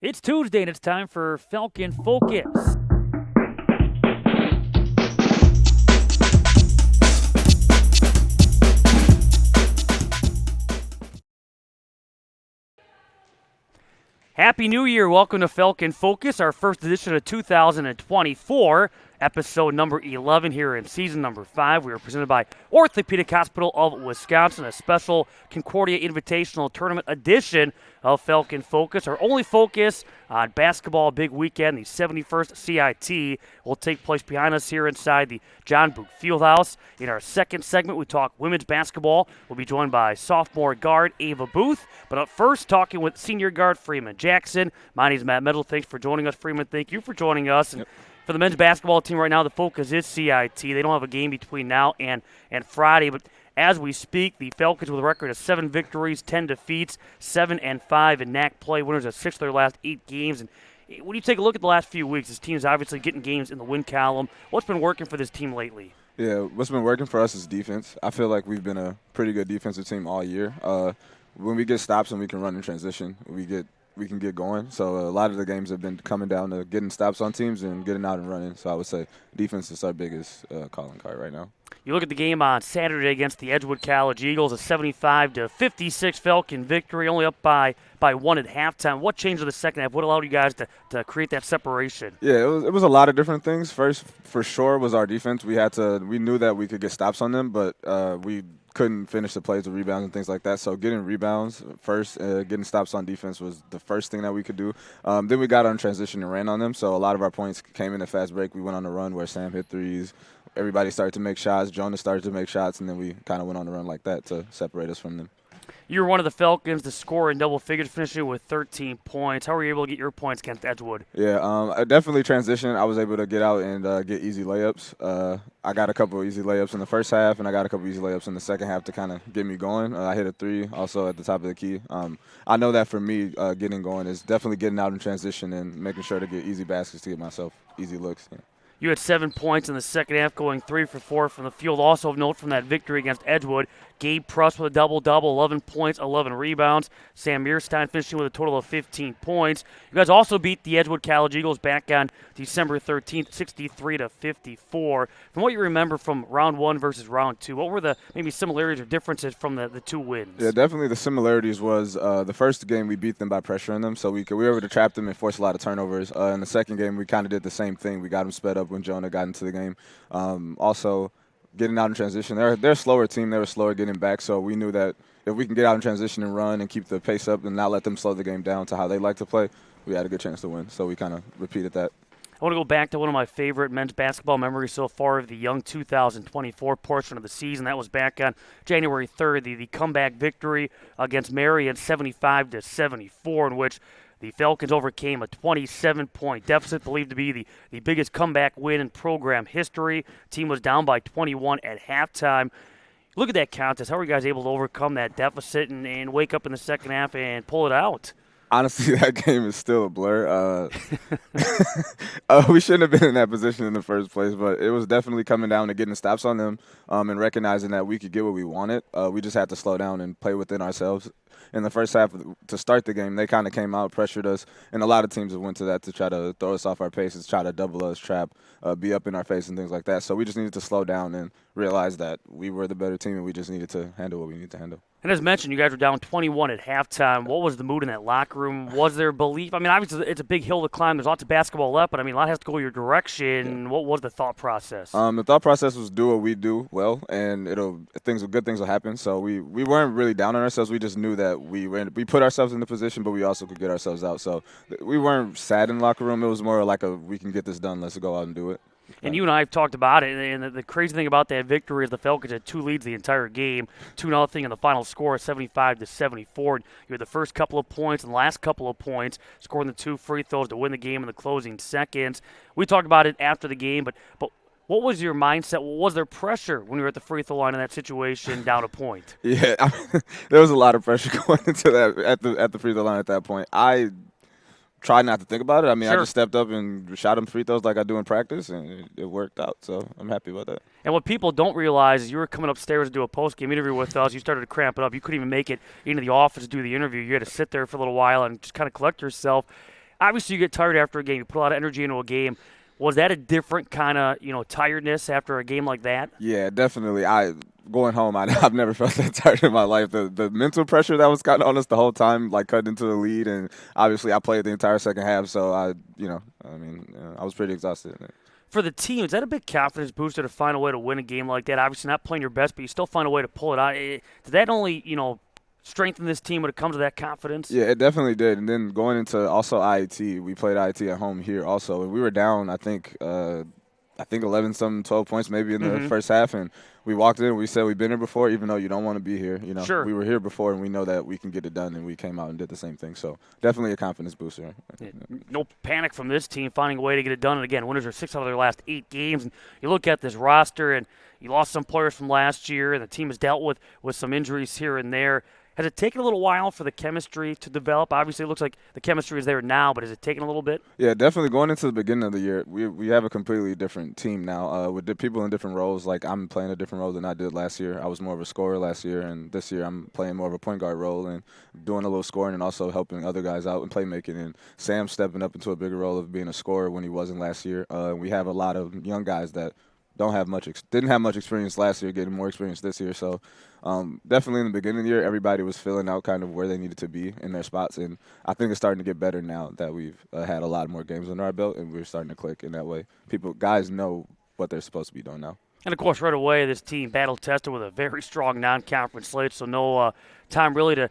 It's Tuesday and it's time for Falcon Focus. Happy New Year. Welcome to Falcon Focus, our first edition of 2024, episode number 11 here in season number 5. We are presented by Orthopedic Hospital of Wisconsin, a special Concordia Invitational Tournament edition of Falcon Focus. Our only focus on basketball big weekend, the 71st CIT, will take place behind us here inside the John Boog Fieldhouse. In our second segment, we talk women's basketball. We'll be joined by sophomore guard Ava Booth. But up first, talking with senior guard Freeman Jackson. My name is Matt Meadow. Thanks for joining us, Freeman. Thank you for joining us. And for the men's basketball team right now, the focus is CIT. They don't have a game between now and Friday, but as we speak, the Falcons with a record of 7 victories, 10 defeats, 7-5 in NAC play. Winners of 6 of their last 8 games. And when you take a look at the last few weeks, this team is obviously getting games in the win column. What's been working for this team lately? Yeah, what's been working for us is defense. I feel like we've been a pretty good defensive team all year. When we get stops and we can run in transition, we can get going. So a lot of the games have been coming down to getting stops on teams and getting out and running. So I would say defense is our biggest calling card right now. You look at the game on Saturday against the Edgewood College Eagles, a 75-56 Falcon victory, only up by 1 at halftime. What changed in the second half? What allowed you guys to create that separation? Yeah, it was a lot of different things. First, for sure, was our defense. We knew that we could get stops on them, but we couldn't finish the plays with rebounds and things like that. So getting rebounds first, getting stops on defense was the first thing that we could do. Then we got on transition and ran on them. So a lot of our points came in a fast break. We went on a run where Sam hit threes. Everybody started to make shots. Jonah started to make shots, and then we kind of went on a run like that to separate us from them. You were one of the Falcons to score in double figures, finishing with 13 points. How were you able to get your points against Edgewood? Yeah, I definitely transitioned. I was able to get out and get easy layups. I got a couple of easy layups in the first half, and I got a couple of easy layups in the second half to kind of get me going. I hit a three also at the top of the key. I know that for me, getting going is definitely getting out in transition and making sure to get easy baskets to get myself easy looks. Yeah. You had 7 points in the second half, going 3 for 4 from the field. Also of note from that victory against Edgewood, Gabe Pruss with a double-double, 11 points, 11 rebounds. Sam Mearstein finishing with a total of 15 points. You guys also beat the Edgewood College Eagles back on December 13th, 63-54. From what you remember from round 1 versus round 2, what were the maybe similarities or differences from the two wins? Yeah, definitely the similarities was the first game we beat them by pressuring them, so we were able to trap them and force a lot of turnovers. In the second game, we kind of did the same thing. We got them sped up when Jonah got into the game. Also, getting out in transition. They're a slower team. They were slower getting back, so we knew that if we can get out in transition and run and keep the pace up and not let them slow the game down to how they like to play, we had a good chance to win. So we kind of repeated that. I want to go back to one of my favorite men's basketball memories so far of the young 2024 portion of the season. That was back on January 3rd, the comeback victory against Marion 75-74, in which the Falcons overcame a 27-point deficit, believed to be the biggest comeback win in program history. Team was down by 21 at halftime. Look at that contest. How were you guys able to overcome that deficit and wake up in the second half and pull it out? Honestly, that game is still a blur. We shouldn't have been in that position in the first place, but it was definitely coming down to getting stops on them and recognizing that we could get what we wanted. We just had to slow down and play within ourselves. In the first half, to start the game, they kind of came out, pressured us, and a lot of teams went to that to try to throw us off our paces, try to double us, trap, be up in our face and things like that. So we just needed to slow down and realize that we were the better team and we just needed to handle what we needed to handle. And as mentioned, you guys were down 21 at halftime. What was the mood in that locker room? Was there belief? I mean, obviously, it's a big hill to climb. There's lots of basketball left, but, I mean, a lot has to go your direction. Yeah. What was the thought process? The thought process was do what we do well, and good things will happen. So we weren't really down on ourselves. We just knew that we put ourselves in the position, but we also could get ourselves out. So we weren't sad in the locker room. It was more like we can get this done. Let's go out and do it. And you and I have talked about it, and the crazy thing about that victory is the Falcons had 2 leads the entire game, 2-0, and the final score is 75-74. You had the first couple of points and the last couple of points, scoring the 2 free throws to win the game in the closing seconds. We talked about it after the game, but what was your mindset? Was there pressure when you were at the free throw line in that situation, down a point? Yeah, there was a lot of pressure going into that at the free throw line at that point. I tried not to think about it. I mean, Sure. I just stepped up and shot him free throws like I do in practice, and it worked out. So I'm happy about that. And what people don't realize is you were coming upstairs to do a post-game interview with us. You started to cramp it up. You couldn't even make it into the office to do the interview. You had to sit there for a little while and just kind of collect yourself. Obviously, you get tired after a game. You put a lot of energy into a game. Was that a different kind of, tiredness after a game like that? Yeah, definitely. Going home, I've never felt that tired in my life. The mental pressure that was kind of on us the whole time, like cutting into the lead, and obviously I played the entire second half, so I was pretty exhausted. For the team, is that a big confidence booster to find a way to win a game like that? Obviously, not playing your best, but you still find a way to pull it out. Did that only, strengthen this team when it comes to that confidence? Yeah, it definitely did. And then going into also IET, we played IET at home here also, and we were down. I think 11 some 12 points maybe in the first half, and we walked in and we said we've been here before, even though you don't want to be here. Sure. We were here before, and we know that we can get it done, and we came out and did the same thing. So definitely a confidence booster. Yeah. No panic from this team finding a way to get it done. And again, winners are 6 out of their last 8 games. And you look at this roster, and you lost some players from last year, and the team has dealt with some injuries here and there. Has it taken a little while for the chemistry to develop? Obviously, it looks like the chemistry is there now, but has it taken a little bit? Yeah, definitely. Going into the beginning of the year, we have a completely different team now with the people in different roles. Like, I'm playing a different role than I did last year. I was more of a scorer last year, and this year I'm playing more of a point guard role and doing a little scoring and also helping other guys out and playmaking. And Sam's stepping up into a bigger role of being a scorer when he wasn't last year. We have a lot of young guys that didn't have much experience last year, getting more experience this year. So definitely in the beginning of the year, everybody was filling out kind of where they needed to be in their spots. And I think it's starting to get better now that we've had a lot more games under our belt, and we're starting to click in that way. Guys know what they're supposed to be doing now. And, of course, right away, this team battle-tested with a very strong non-conference slate, so no time really to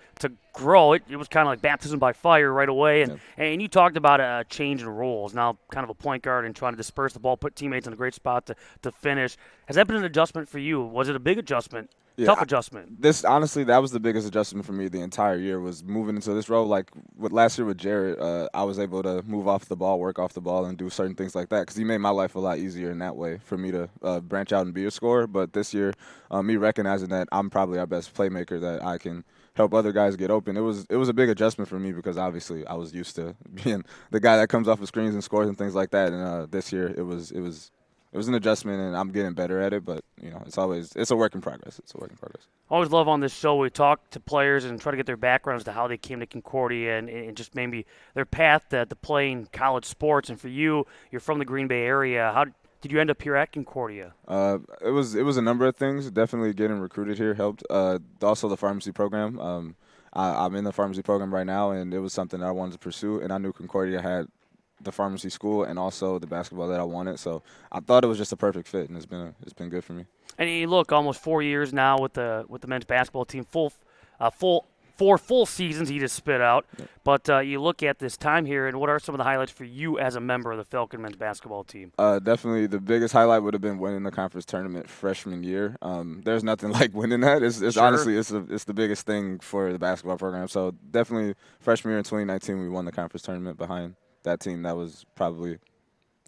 grow. It was kind of like baptism by fire right away. And you talked about a change in roles, now kind of a point guard and trying to disperse the ball, put teammates in a great spot to finish. Has that been an adjustment for you? Was it a big adjustment? Yeah, Tough adjustment. Honestly, that was the biggest adjustment for me the entire year, was moving into this role. Like last year with Jared, I was able to move off the ball, work off the ball, and do certain things like that because he made my life a lot easier in that way for me to branch out and be a scorer. But this year, me recognizing that I'm probably our best playmaker, that I can help other guys get open. It was a big adjustment for me because obviously I was used to being the guy that comes off of screens and scores and things like that. And this year it was an adjustment, and I'm getting better at it. But it's a work in progress. Always love on this show we talk to players and try to get their backgrounds to how they came to Concordia and just maybe their path to playing college sports. And for you, you're from the Green Bay area. How did you end up here at Concordia? It was a number of things. Definitely getting recruited here helped. Also the pharmacy program. I'm in the pharmacy program right now, and it was something that I wanted to pursue. And I knew Concordia had the pharmacy school and also the basketball that I wanted. So I thought it was just a perfect fit, and it's been good for me. And you look, almost 4 years now with the men's basketball team, four full seasons he just spit out. Yeah. But you look at this time here, and what are some of the highlights for you as a member of the Falcon men's basketball team? Definitely the biggest highlight would have been winning the conference tournament freshman year. There's nothing like winning that. It's sure. Honestly, it's the biggest thing for the basketball program. So definitely freshman year in 2019, we won the conference tournament behind that team. That was probably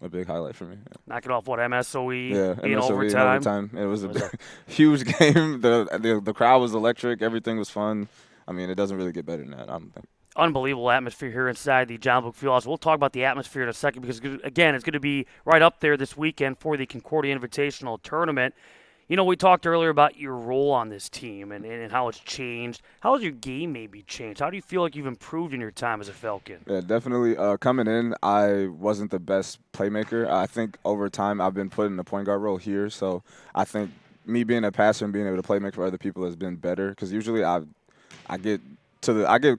a big highlight for me. Yeah. Knock it off, what, MSOE? Yeah, in MSOE overtime? It was a huge game. The crowd was electric. Everything was fun. I mean, it doesn't really get better than that, I don't think. Unbelievable atmosphere here inside the John Book Fieldhouse. We'll talk about the atmosphere in a second because, again, it's going to be right up there this weekend for the Concordia Invitational Tournament. We talked earlier about your role on this team and how it's changed. How has your game maybe changed? How do you feel like you've improved in your time as a Falcon? Yeah, definitely. Coming in, I wasn't the best playmaker. I think over time I've been put in the point guard role here. So I think me being a passer and being able to play make for other people has been better because usually I get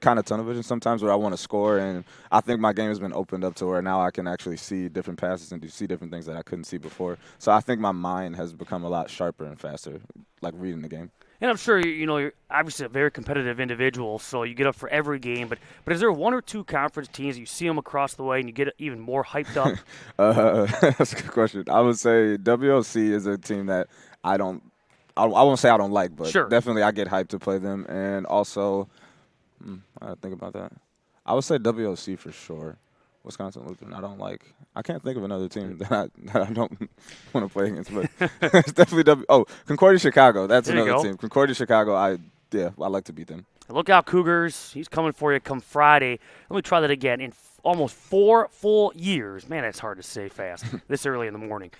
kind of tunnel vision sometimes where I want to score, and I think my game has been opened up to where now I can actually see different passes and see different things that I couldn't see before. So I think my mind has become a lot sharper and faster, like reading the game. And I'm sure you're obviously a very competitive individual, so you get up for every game. But is there one or two conference teams you see them across the way and you get even more hyped up? That's a good question. I would say WOC is a team that I won't say I don't like, but sure. Definitely I get hyped to play them, and also. I think about that. I would say WOC for sure. Wisconsin Lutheran, I don't like. I can't think of another team that I don't want to play against, but it's definitely Concordia Chicago. That's another team. Concordia Chicago. I like to beat them. Look out, Cougars! He's coming for you come Friday. Let me try that again. In almost 4 full years, man, that's hard to say fast this early in the morning.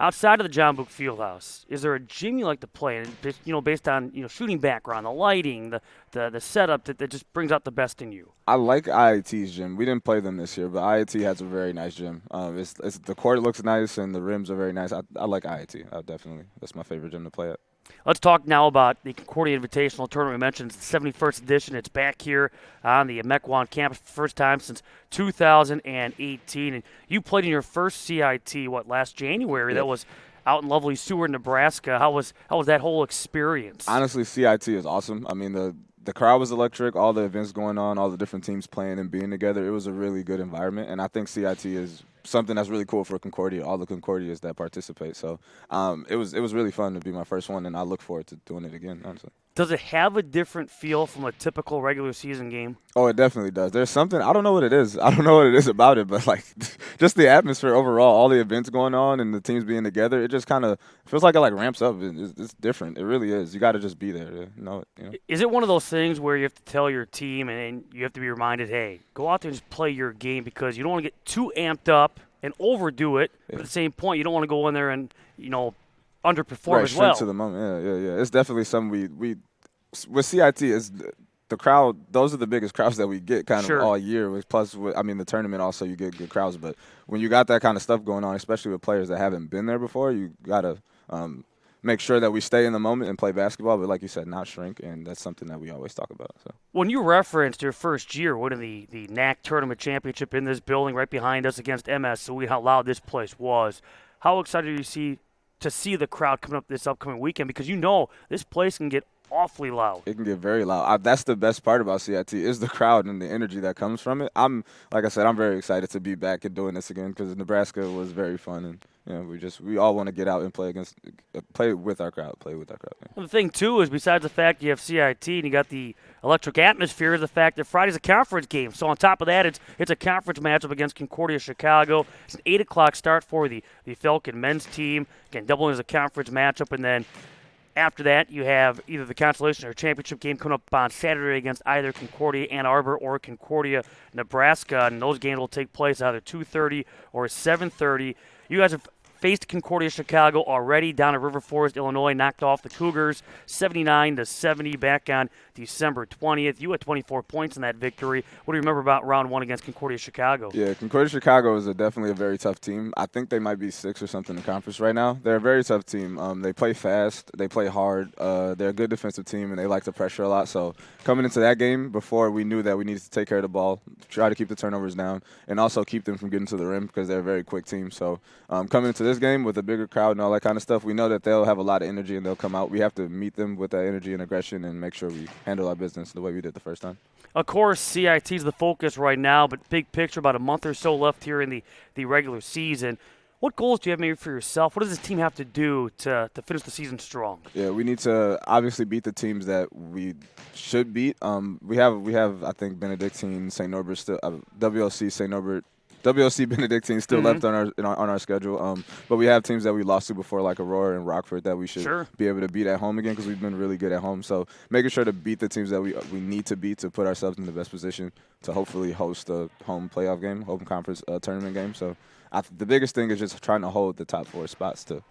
Outside of the John Book Fieldhouse, is there a gym you like to play in? Based on shooting background, the lighting, the setup that just brings out the best in you. I like IIT's gym. We didn't play them this year, but IIT has a very nice gym. It's the court looks nice and the rims are very nice. I like IIT. Definitely, that's my favorite gym to play at. Let's talk now about the Concordia Invitational Tournament. We mentioned it's the 71st edition. It's back here on the Mequon campus for the first time since 2018. And you played in your first CIT, last January? Yep. That was out in lovely Seward, Nebraska. How was that whole experience? Honestly, CIT is awesome. I mean, the crowd was electric, all the events going on, all the different teams playing and being together. It was a really good environment, and I think CIT is something that's really cool for Concordia, all the Concordias that participate. So it was really fun to be my first one, and I look forward to doing it again, honestly. Does it have a different feel from a typical regular season game? Oh, it definitely does. There's something, I don't know what it is. I don't know what it is about it, but just the atmosphere overall, all the events going on and the teams being together, it just kind of feels like it ramps up. It's different. It really is. You got to just be there to know it. Is it one of those things where you have to tell your team and you have to be reminded, hey, go out there and just play your game, because you don't want to get too amped up and overdo it, but at the same point, you don't want to go in there and, underperform as well. Straight to the moment. Yeah. It's definitely something we with CIT is the crowd. Those are the biggest crowds that we get kind of all year. Plus, the tournament also you get good crowds. But when you got that kind of stuff going on, especially with players that haven't been there before, you gotta make sure that we stay in the moment and play basketball. But like you said, not shrink, and that's something that we always talk about. So when you referenced your first year winning the NAC tournament championship in this building right behind us against MSU, how loud this place was, how excited are you to see the crowd coming up this upcoming weekend? Because this place can get awfully loud. It can get very loud. That's the best part about CIT is the crowd and the energy that comes from it. Like I said, I'm very excited to be back and doing this again, because Nebraska was very fun, and we all want to get out and play with our crowd. Yeah. Well, the thing too is, besides the fact you have CIT and you got the electric atmosphere, is the fact that Friday's a conference game. So on top of that, it's a conference matchup against Concordia Chicago. It's an 8:00 start for the Falcon men's team. Again, doubling as a conference matchup, and then after that, you have either the consolation or championship game coming up on Saturday against either Concordia Ann Arbor or Concordia Nebraska, and those games will take place either 2:30 or 7:30. You guys have faced Concordia Chicago already down at River Forest, Illinois, knocked off the Cougars 79-70 back on December 20th. You had 24 points in that victory. What do you remember about round one against Concordia Chicago? Yeah, Concordia Chicago is definitely a very tough team. I think they might be 6 or something in the conference right now. They're a very tough team. They play fast. They play hard. They're a good defensive team, and they like to pressure a lot. So coming into that game, before we knew that we needed to take care of the ball, try to keep the turnovers down, and also keep them from getting to the rim, because they're a very quick team. So coming into this game with a bigger crowd and all that kind of stuff, we know that they'll have a lot of energy and they'll come out. We have to meet them with that energy and aggression and make sure we handle our business the way we did the first time. Of course, CIT is the focus right now, but big picture, about a month or so left here in the regular season. What goals do you have maybe for yourself? What does this team have to do to finish the season strong? Yeah, we need to obviously beat the teams that we should beat. We have I think Benedictine, St. Norbert still, WLC St. Norbert. WLC Benedictine still left on our schedule, but we have teams that we lost to before, like Aurora and Rockford, that we should be able to beat at home again, because we've been really good at home. So making sure to beat the teams that we need to beat to put ourselves in the best position to hopefully host a home playoff game, home conference tournament game. So the biggest thing is just trying to hold the top 4 spots to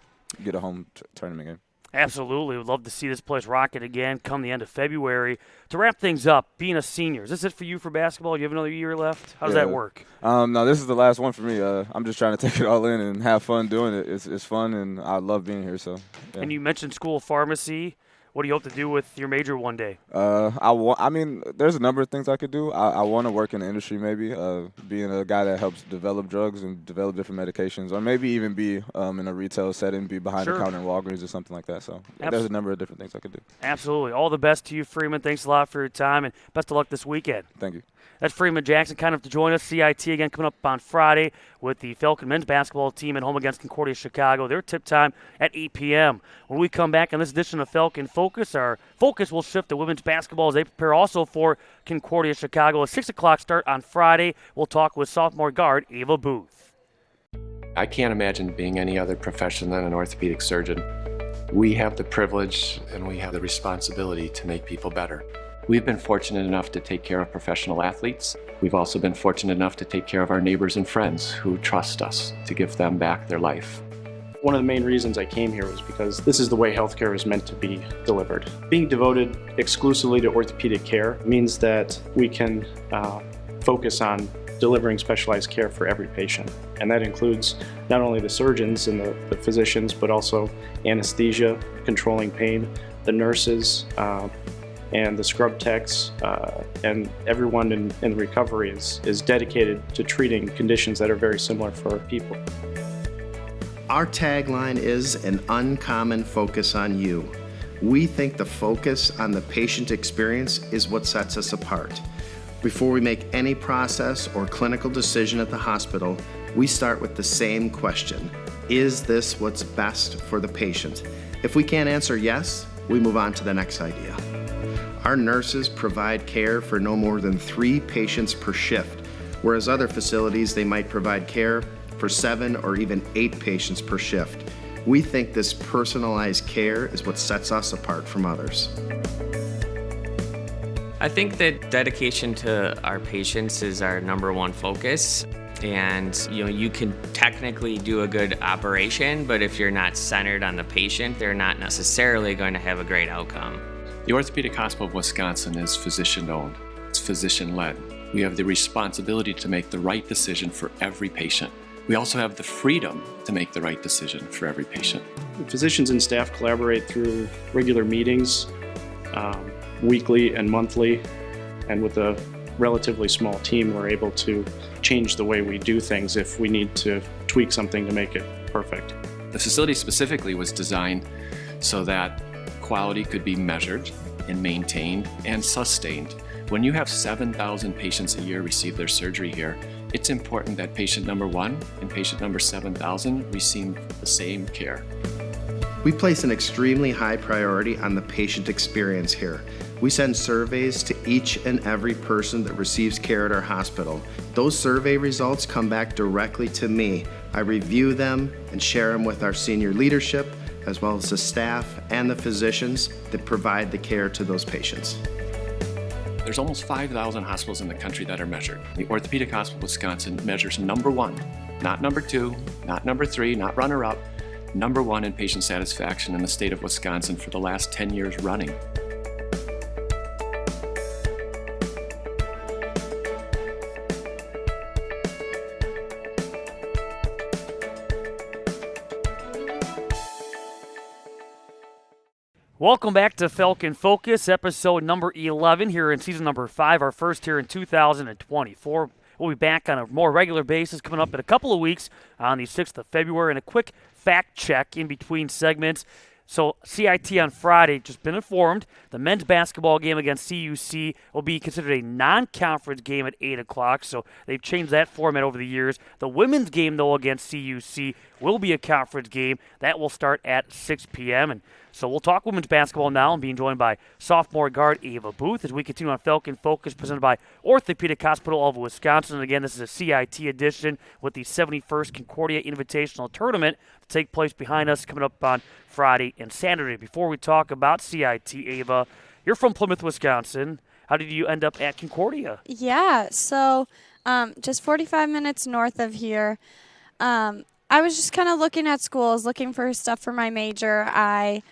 get a home tournament game. Absolutely. We'd love to see this place rocket again come the end of February. To wrap things up, being a senior, is this it for you for basketball? Do you have another year left? How does that work? No, this is the last one for me. I'm just trying to take it all in and have fun doing it. It's fun, and I love being here. So. Yeah. And you mentioned school of pharmacy. What do you hope to do with your major one day? There's a number of things I could do. I want to work in the industry, maybe being a guy that helps develop drugs and develop different medications, or maybe even be in a retail setting, be behind the counter in Walgreens or something like that. So there's a number of different things I could do. Absolutely. All the best to you, Freeman. Thanks a lot for your time, and best of luck this weekend. Thank you. That's Freeman Jackson kind of to join us. CIT again coming up on Friday with the Falcon men's basketball team at home against Concordia Chicago. Their tip time at 8 p.m. When we come back on this edition of Falcon Focus, our focus will shift to women's basketball as they prepare also for Concordia Chicago. A 6 o'clock start on Friday. We'll talk with sophomore guard Ava Booth. I can't imagine being any other profession than an orthopedic surgeon. We have the privilege and we have the responsibility to make people better. We've been fortunate enough to take care of professional athletes. We've also been fortunate enough to take care of our neighbors and friends who trust us to give them back their life. One of the main reasons I came here was because this is the way healthcare is meant to be delivered. Being devoted exclusively to orthopedic care means that we can focus on delivering specialized care for every patient. And that includes not only the surgeons and the physicians, but also anesthesia, controlling pain, the nurses, and the scrub techs, and everyone in the recovery is dedicated to treating conditions that are very similar for people. Our tagline is an uncommon focus on you. We think the focus on the patient experience is what sets us apart. Before we make any process or clinical decision at the hospital, we start with the same question: is this what's best for the patient? If we can't answer yes, we move on to the next idea. Our nurses provide care for no more than 3 patients per shift, whereas other facilities, they might provide care for 7 or even 8 patients per shift. We think this personalized care is what sets us apart from others. I think that dedication to our patients is our number one focus. And you can technically do a good operation, but if you're not centered on the patient, they're not necessarily going to have a great outcome. The Orthopedic Hospital of Wisconsin is physician-owned. It's physician-led. We have the responsibility to make the right decision for every patient. We also have the freedom to make the right decision for every patient. Physicians and staff collaborate through regular meetings, weekly and monthly, and with a relatively small team, we're able to change the way we do things if we need to tweak something to make it perfect. The facility specifically was designed so that quality could be measured and maintained and sustained. When you have 7,000 patients a year receive their surgery here, it's important that patient number 1 and patient number 7,000 receive the same care. We place an extremely high priority on the patient experience here. We send surveys to each and every person that receives care at our hospital. Those survey results come back directly to me. I review them and share them with our senior leadership, as well as the staff and the physicians that provide the care to those patients. There's almost 5,000 hospitals in the country that are measured. The Orthopedic Hospital of Wisconsin measures number 1, not number 2, not number 3, not runner-up, number 1 in patient satisfaction in the state of Wisconsin for the last 10 years running. Welcome back to Falcon Focus, episode number 11 here in season number 5, our first here in 2024. We'll be back on a more regular basis coming up in a couple of weeks on the 6th of February. And a quick fact check in between segments. So CIT on Friday, just been informed, the men's basketball game against CUC will be considered a non-conference game at 8 o'clock. So they've changed that format over the years. The women's game, though, against CUC will be a conference game. That will start at 6 p.m. And so we'll talk women's basketball now and being joined by sophomore guard Ava Booth as we continue on Falcon Focus presented by Orthopedic Hospital of Wisconsin. And again, this is a CIT edition with the 71st Concordia Invitational Tournament to take place behind us coming up on Friday and Saturday. Before we talk about CIT, Ava, you're from Plymouth, Wisconsin. How did you end up at Concordia? Yeah, so just 45 minutes north of here. I was just kind of looking at schools, looking for stuff for my major. I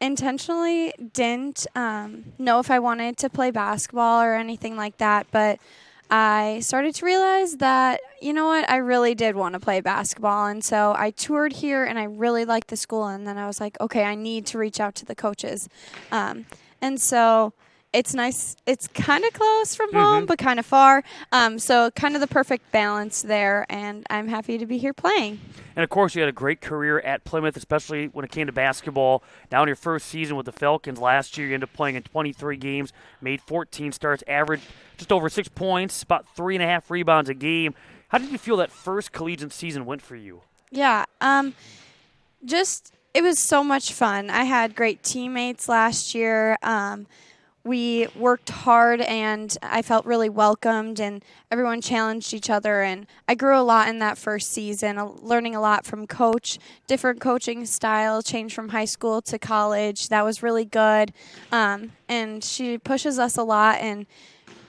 intentionally didn't know if I wanted to play basketball or anything like that, but I started to realize that, you know what, I really did want to play basketball. And so I toured here and I really liked the school. And then I was like, okay, I need to reach out to the coaches. And so it's nice. It's kind of close from home, but kind of far. So kind of the perfect balance there. And I'm happy to be here playing. And, of course, you had a great career at Plymouth, especially when it came to basketball. Now in your first season with the Falcons last year, you ended up playing in 23 games, made 14 starts, averaged just over 6 points, about 3.5 rebounds a game. How did you feel that first collegiate season went for you? Yeah, it was so much fun. I had great teammates last year. We worked hard, and I felt really welcomed, and everyone challenged each other. And I grew a lot in that first season, learning a lot from coach, different coaching style, change from high school to college. That was really good. And she pushes us a lot and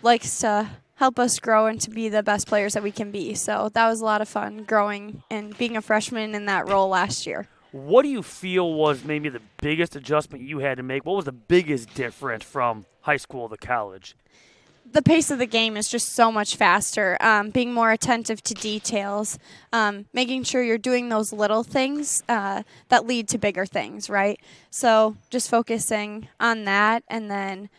likes to help us grow and to be the best players that we can be. So that was a lot of fun growing and being a freshman in that role last year. What do you feel was maybe the biggest adjustment you had to make? What was the biggest difference from high school to college? The pace of the game is just so much faster. Being more attentive to details, making sure you're doing those little things that lead to bigger things, right? So just focusing on that, and then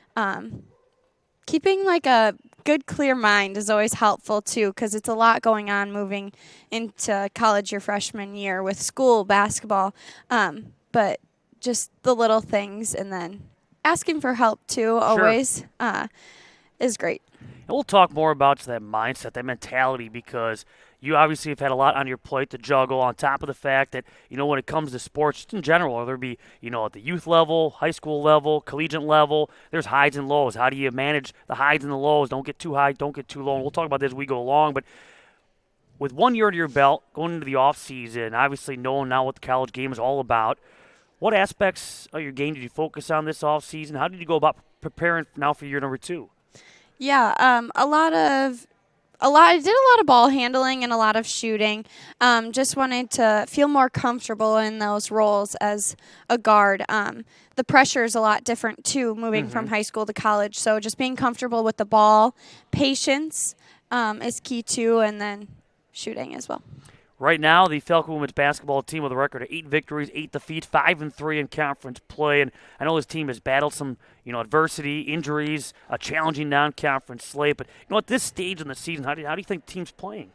keeping like a good, clear mind is always helpful too, because it's a lot going on moving into college your freshman year with school, basketball, but just the little things, and then asking for help too, always. Is great. And we'll talk more about that mindset, that mentality, because you obviously have had a lot on your plate to juggle, on top of the fact that, when it comes to sports just in general, whether it be, at the youth level, high school level, collegiate level, there's highs and lows. How do you manage the highs and the lows? Don't get too high, don't get too low. And we'll talk about this as we go along. But with 1 year under your belt, going into the off season, obviously knowing now what the college game is all about, what aspects of your game did you focus on this off season? How did you go about preparing now for year number 2? Yeah, I did a lot of ball handling and a lot of shooting. Just wanted to feel more comfortable in those roles as a guard. The pressure is a lot different too, moving from high school to college. So just being comfortable with the ball, patience is key too, and then shooting as well. Right now, the Falcon women's basketball team with a record of 8 victories, 8 defeats, 5-3 in conference play. And I know this team has battled some, adversity, injuries, a challenging non-conference slate. But at this stage in the season, how do you think the team's playing?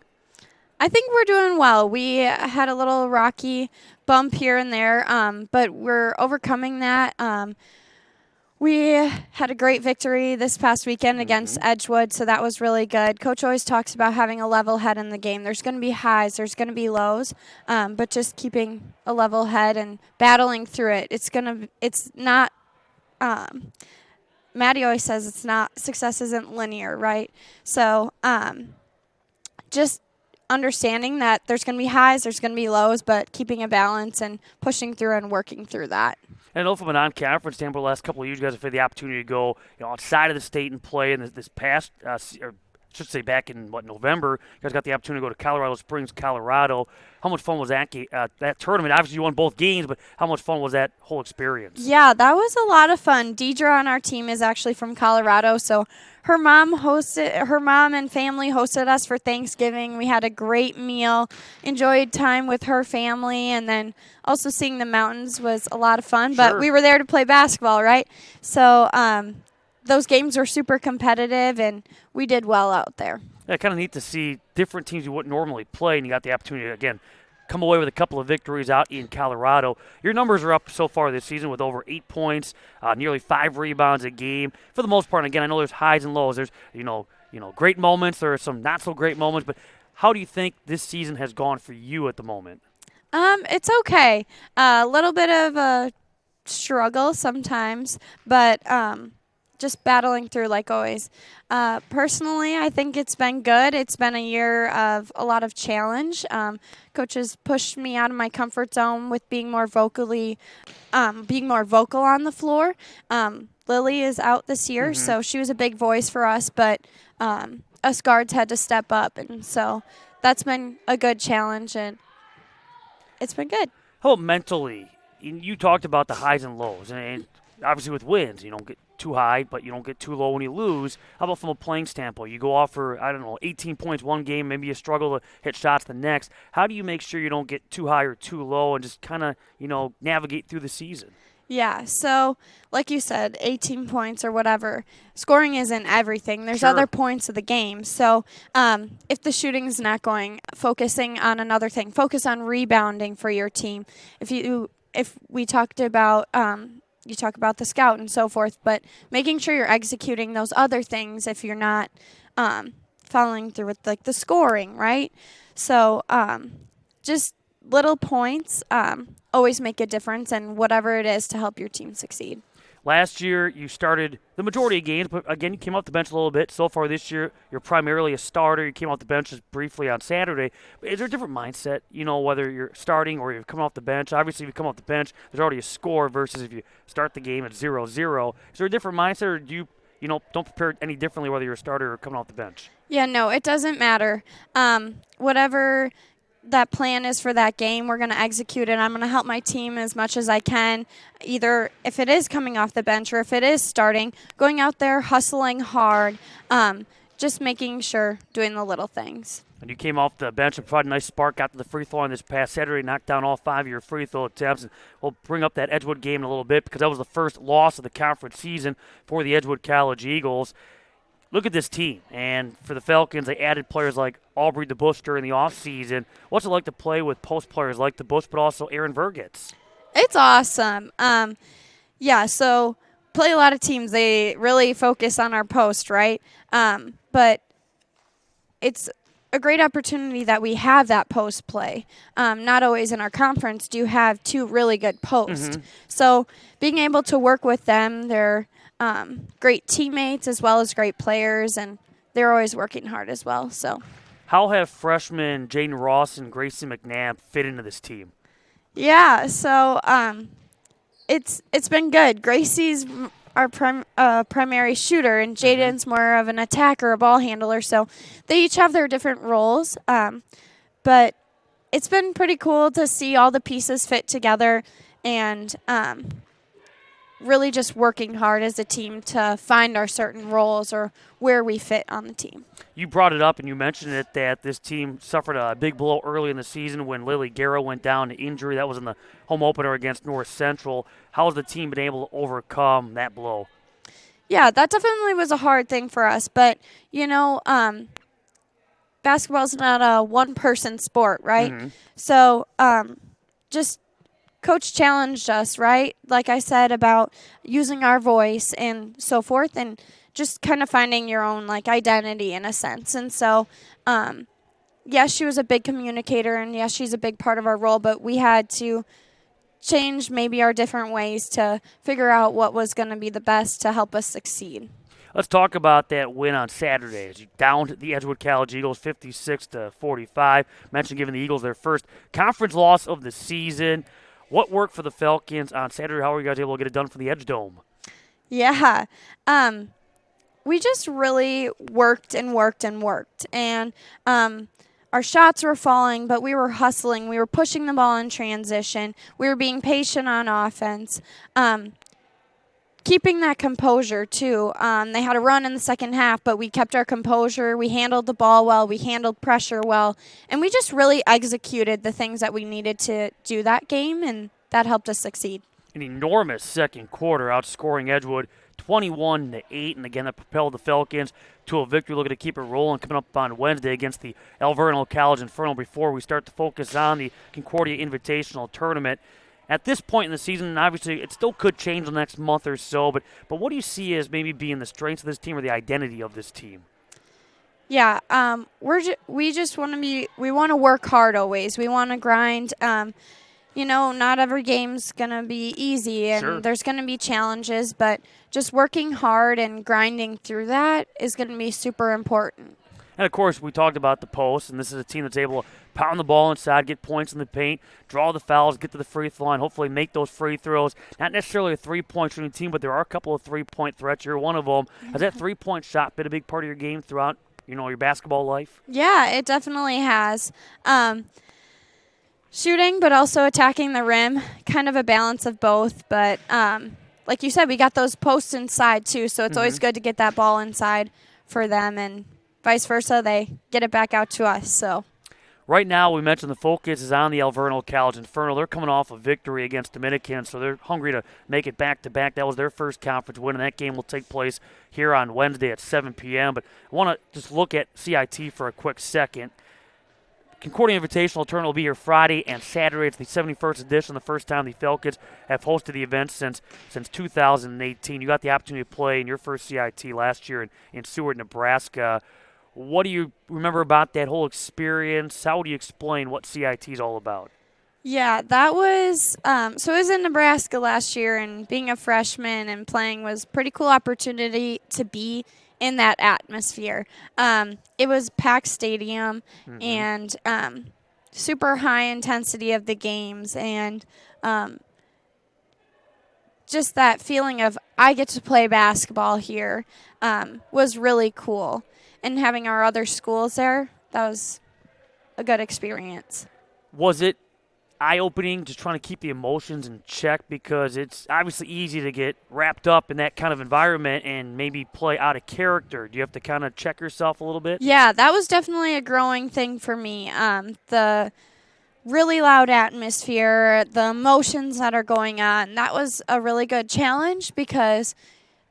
I think we're doing well. We had a little rocky bump here and there, but we're overcoming that. We had a great victory this past weekend against Edgewood, so that was really good. Coach always talks about having a level head in the game. There's going to be highs, there's going to be lows, but just keeping a level head and battling through it. It's not. Maddie always says success isn't linear, right? So just understanding that there's going to be highs, there's going to be lows, but keeping a balance and pushing through and working through that. And I know from a non-conference standpoint, the last couple of years, you guys have had the opportunity to go, outside of the state and play. And this past, or I should say, back in November, you guys got the opportunity to go to Colorado Springs, Colorado. How much fun was that tournament? Obviously, you won both games, but how much fun was that whole experience? Yeah, that was a lot of fun. Deidre on our team is actually from Colorado, so her mom and family hosted us for Thanksgiving. We had a great meal, enjoyed time with her family, and then also seeing the mountains was a lot of fun. Sure. But we were there to play basketball, right? So those games were super competitive, and we did well out there. Yeah, kind of neat to see different teams you wouldn't normally play, and you got the opportunity to, again, come away with a couple of victories out in Colorado. Your numbers are up so far this season with over 8 points, nearly 5 rebounds a game. For the most part, and again, I know there's highs and lows. There's, great moments. There are some not so great moments. But how do you think this season has gone for you at the moment? It's okay. A little bit of a struggle sometimes, but just battling through like always. Personally, I think it's been good. It's been a year of a lot of challenge. Coaches pushed me out of my comfort zone with being more vocal on the floor. Lily is out this year, so she was a big voice for us, but us guards had to step up, and so that's been a good challenge, and it's been good. How about mentally? You talked about the highs and lows, and obviously with wins, you don't get too high, but you don't get too low when you lose. How about from a playing standpoint? You go off for, 18 points one game, maybe you struggle to hit shots the next. How do you make sure you don't get too high or too low and just kind of, navigate through the season? Yeah, so like you said, 18 points or whatever, scoring isn't everything. There's Sure. other points of the game. So if the shooting's not going, focusing on another thing. Focus on rebounding for your team. If we talked about you talk about the scout and so forth, but making sure you're executing those other things if you're not following through with like the scoring, right? So just little points always make a difference, and whatever it is to help your team succeed. Last year, you started the majority of games, but again, you came off the bench a little bit. So far this year, you're primarily a starter. You came off the bench just briefly on Saturday. Is there a different mindset, whether you're starting or you're coming off the bench? Obviously, if you come off the bench, there's already a score versus if you start the game at 0-0. Is there a different mindset, or do you don't prepare any differently whether you're a starter or coming off the bench? Yeah, no, it doesn't matter. Whatever that plan is for that game, we're going to execute it. I'm going to help my team as much as I can, either if it is coming off the bench or if it is starting, going out there, hustling hard, just making sure, doing the little things. And you came off the bench and provided a nice spark out to the free throw line this past Saturday, knocked down all 5 of your free throw attempts. And we'll bring up that Edgewood game in a little bit because that was the first loss of the conference season for the Edgewood College Eagles. Look at this team. And for the Falcons, they added players like Aubrey DeBush during the offseason. What's it like to play with post players like DeBush, but also Aaron Vergitz? It's awesome. So play a lot of teams. They really focus on our post, right? But it's a great opportunity that we have that post play. Not always in our conference do you have two really good posts. So being able to work with them, they're great teammates as well as great players, and they're always working hard as well. So, how have freshmen Jaden Ross and Gracie McNabb fit into this team? Yeah, so it's been good. Gracie's our primary shooter, and Jaden's more of an attacker, a ball handler. So they each have their different roles. But it's been pretty cool to see all the pieces fit together and really just working hard as a team to find our certain roles or where we fit on the team. You brought it up and you mentioned it that this team suffered a big blow early in the season when Lily Garrow went down to injury. That was in the home opener against North Central. How has the team been able to overcome that blow? Yeah, that definitely was a hard thing for us. But, basketball's not a one-person sport, right? So just Coach challenged us, right? Like I said, about using our voice and so forth, and just kind of finding your own identity in a sense. And so, yes, she was a big communicator, and yes, she's a big part of our role, but we had to change maybe our different ways to figure out what was going to be the best to help us succeed. Let's talk about that win on Saturday. As you downed the Edgewood College Eagles 56-45. Mentioned giving the Eagles their first conference loss of the season. What worked for the Falcons on Saturday? How were you guys able to get it done for the Edge Dome? Yeah. We just really worked and worked and worked. And our shots were falling, but we were hustling. We were pushing the ball in transition. We were being patient on offense. Keeping that composure, too. They had a run in the second half, but we kept our composure. We handled the ball well. We handled pressure well. And we just really executed the things that we needed to do that game, and that helped us succeed. An enormous second quarter, outscoring Edgewood 21-8, and again that propelled the Falcons to a victory. Looking to keep it rolling coming up on Wednesday against the Alverno College Inferno before we start to focus on the Concordia Invitational Tournament. At this point in the season, obviously, it still could change the next month or so, but what do you see as maybe being the strengths of this team or the identity of this team? Yeah, we just want to work hard always. We want to grind. Not every game's going to be easy, and there's going to be challenges, but just working hard and grinding through that is going to be super important. And, of course, we talked about the post, and this is a team that's able to pound the ball inside, get points in the paint, draw the fouls, get to the free throw line, hopefully make those free throws. Not necessarily a three-point shooting team, but there are a couple of three-point threats. You're one of them. Has that three-point shot been a big part of your game throughout, your basketball life? Yeah, it definitely has. Shooting, but also attacking the rim, kind of a balance of both. But like you said, we got those posts inside, too, so it's always good to get that ball inside for them, and vice versa, they get it back out to us. So right now, we mentioned the focus is on the Alverno College Inferno. They're coming off a victory against Dominican, so they're hungry to make it back-to-back. That was their first conference win, and that game will take place here on Wednesday at 7 p.m. But I want to just look at CIT for a quick second. Concordia Invitational Tournament will be here Friday and Saturday. It's the 71st edition, the first time the Falcons have hosted the event since 2018. You got the opportunity to play in your first CIT last year in Seward, Nebraska. What do you remember about that whole experience? How would you explain what CIT is all about? Yeah, that was so it was in Nebraska last year, and being a freshman and playing was a pretty cool opportunity to be in that atmosphere. It was packed stadium and super high intensity of the games, and just that feeling of I get to play basketball here was really cool. And having our other schools there, that was a good experience. Was it eye-opening, just trying to keep the emotions in check, because it's obviously easy to get wrapped up in that kind of environment and maybe play out of character? Do you have to kind of check yourself a little bit? Yeah, that was definitely a growing thing for me. The really loud atmosphere, the emotions that are going on, that was a really good challenge because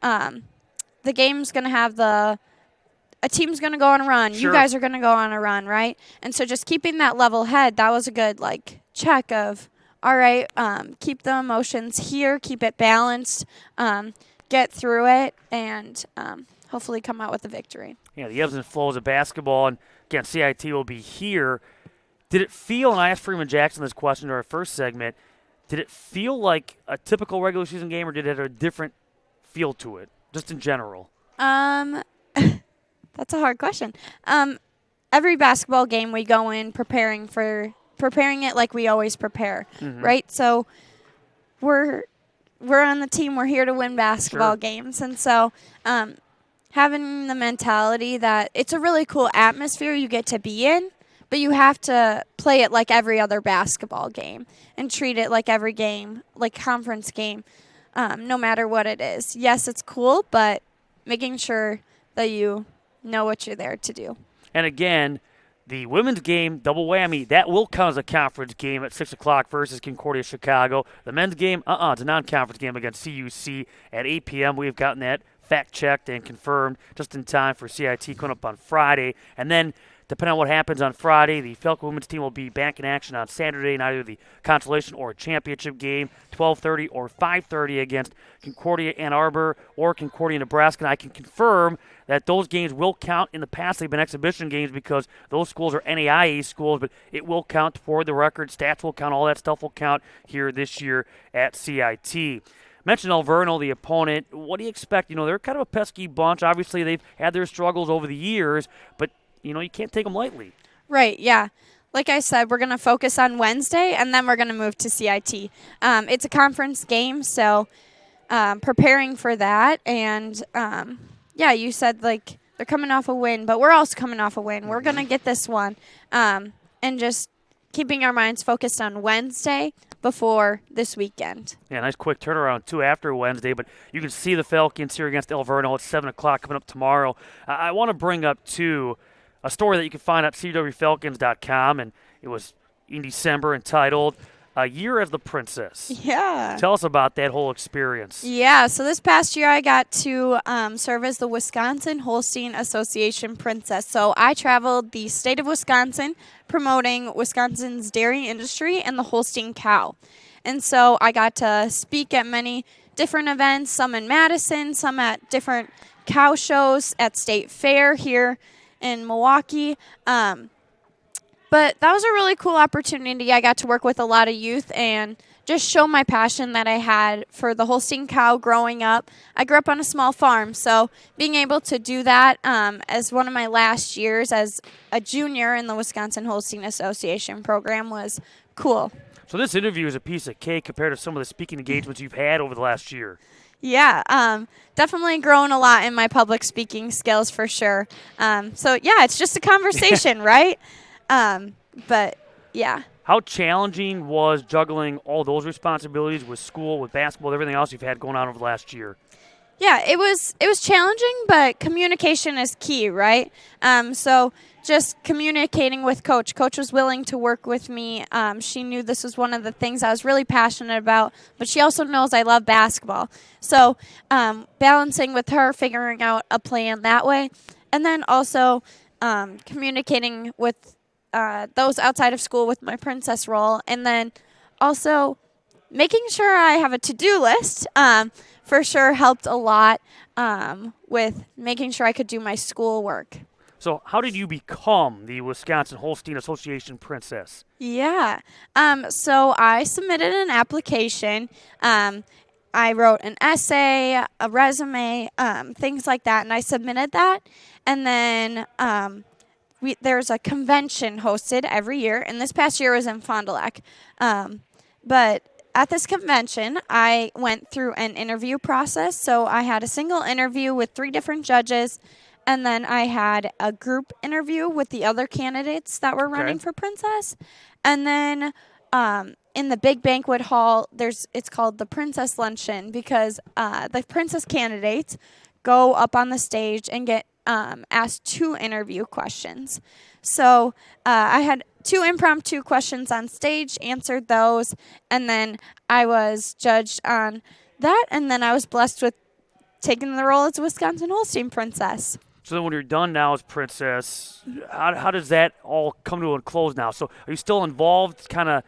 the game's going to have a team's going to go on a run. Sure. You guys are going to go on a run, right? And so just keeping that level head, that was a good, check of, all right, keep the emotions here, keep it balanced, get through it, and hopefully come out with a victory. Yeah, the ebbs and flows of basketball, and again, CIT will be here. Did it feel, and I asked Freeman Jackson this question in our first segment, did it feel like a typical regular season game, or did it have a different feel to it, just in general? That's a hard question. Every basketball game we go in preparing it like we always prepare, right? So we're on the team. We're here to win basketball games, and so having the mentality that it's a really cool atmosphere you get to be in, but you have to play it like every other basketball game and treat it like every game, like conference game, no matter what it is. Yes, it's cool, but making sure that you know what you're there to do. And again, the women's game, double whammy, that will count as a conference game at 6 o'clock versus Concordia Chicago. The men's game, it's a non-conference game against CUC at 8 p.m. We've gotten that fact-checked and confirmed just in time for CIT coming up on Friday. And then, depending on what happens on Friday, the Falcon women's team will be back in action on Saturday in either the consolation or championship game, 12:30 or 5:30 against Concordia Ann Arbor or Concordia Nebraska. And I can confirm that those games will count. In the past, they've been exhibition games because those schools are NAIA schools, but it will count for the record. Stats will count. All that stuff will count here this year at CIT. Mentioned Alverno, the opponent. What do you expect? They're kind of a pesky bunch. Obviously, they've had their struggles over the years, but you can't take them lightly. Right, yeah. Like I said, we're going to focus on Wednesday, and then we're going to move to CIT. It's a conference game, so preparing for that. And, you said, they're coming off a win, but we're also coming off a win. We're going to get this one. And just keeping our minds focused on Wednesday before this weekend. Yeah, nice quick turnaround, too, after Wednesday. But you can see the Falcons here against Alverno at 7 o'clock coming up tomorrow. I want to bring up, too, a story that you can find at cwfalcons.com, and it was in December entitled A Year as the Princess. Yeah. Tell us about that whole experience. Yeah, so this past year I got to serve as the Wisconsin Holstein Association Princess. So I traveled the state of Wisconsin promoting Wisconsin's dairy industry and the Holstein cow. And so I got to speak at many different events, some in Madison, some at different cow shows at State Fair here in Milwaukee. But that was a really cool opportunity. I got to work with a lot of youth and just show my passion that I had for the Holstein cow growing up. I grew up on a small farm, so being able to do that as one of my last years as a junior in the Wisconsin Holstein Association program was cool. So this interview is a piece of cake compared to some of the speaking engagements you've had over the last year. Yeah, definitely grown a lot in my public speaking skills for sure. It's just a conversation, right? But yeah. How challenging was juggling all those responsibilities with school, with basketball, everything else you've had going on over the last year? Yeah, it was challenging, but communication is key, right? So just communicating with Coach. Coach was willing to work with me. She knew this was one of the things I was really passionate about, but she also knows I love basketball. So balancing with her, figuring out a plan that way, and then also communicating with those outside of school with my princess role, and then also making sure I have a to-do list for sure helped a lot with making sure I could do my schoolwork. So how did you become the Wisconsin Holstein Association Princess? Yeah. So I submitted an application. I wrote an essay, a resume, things like that, and I submitted that. And then there's a convention hosted every year, and this past year was in Fond du Lac. But at this convention, I went through an interview process. So I had a single interview with 3 different judges, and then I had a group interview with the other candidates that were running for princess. And then in the big banquet hall, it's called the Princess Luncheon because the princess candidates go up on the stage and get asked 2 interview questions. So I had 2 impromptu questions on stage, answered those, and then I was judged on that, and then I was blessed with taking the role as a Wisconsin Holstein princess. So then when you're done now as princess, how does that all come to a close now? So are you still involved kind of,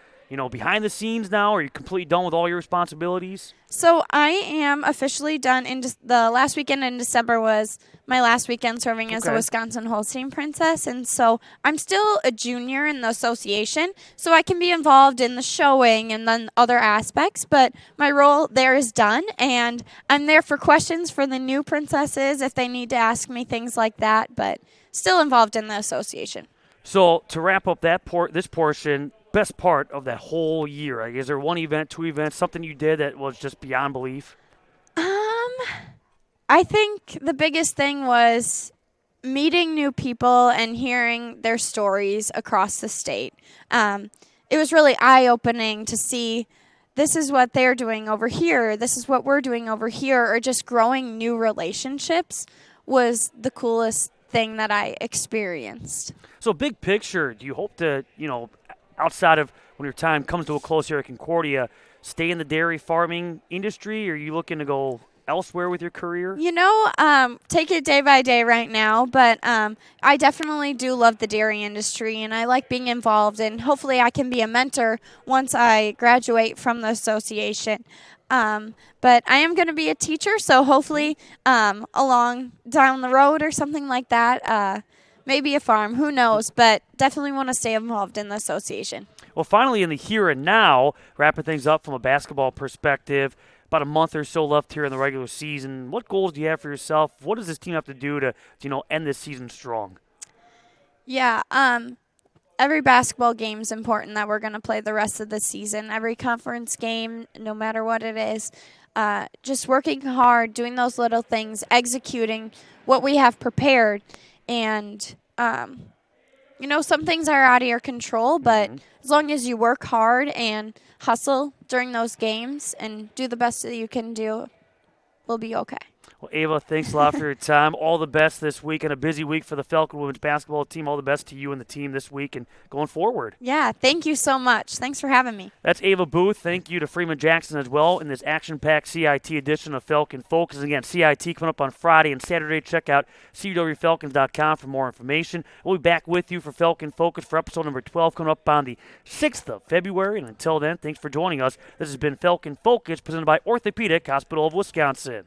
behind the scenes now? Are you completely done with all your responsibilities? So I am officially done. The last weekend in December was my last weekend serving as a Wisconsin Holstein princess. And so I'm still a junior in the association, so I can be involved in the showing and then other aspects. But my role there is done, and I'm there for questions for the new princesses if they need to ask me things like that, but still involved in the association. So to wrap up this portion, best part of that whole year? Like, is there one event, 2 events, something you did that was just beyond belief? I think the biggest thing was meeting new people and hearing their stories across the state. It was really eye-opening to see this is what they're doing over here, this is what we're doing over here, or just growing new relationships was the coolest thing that I experienced. So big picture, do you hope to, outside of when your time comes to a close here at Concordia, stay in the dairy farming industry, or are you looking to go elsewhere with your career? Take it day by day right now, but I definitely do love the dairy industry, and I like being involved, and hopefully I can be a mentor once I graduate from the association. But I am going to be a teacher, so hopefully along down the road or something like that, maybe a farm, who knows, but definitely want to stay involved in the association. Well, finally, in the here and now, wrapping things up from a basketball perspective, about a month or so left here in the regular season. What goals do you have for yourself? What does this team have to do to end this season strong? Yeah, every basketball game is important that we're going to play the rest of the season. Every conference game, no matter what it is, just working hard, doing those little things, executing what we have prepared. And, some things are out of your control, but as long as you work hard and hustle during those games and do the best that you can do, we'll be okay. Well, Ava, thanks a lot for your time. All the best this week and a busy week for the Falcon women's basketball team. All the best to you and the team this week and going forward. Yeah, thank you so much. Thanks for having me. That's Ava Booth. Thank you to Freeman Jackson as well in this action-packed CIT edition of Falcon Focus. And again, CIT coming up on Friday and Saturday. Check out CWFalcons.com for more information. We'll be back with you for Falcon Focus for episode number 12 coming up on the 6th of February. And until then, thanks for joining us. This has been Falcon Focus presented by Orthopedic Hospital of Wisconsin.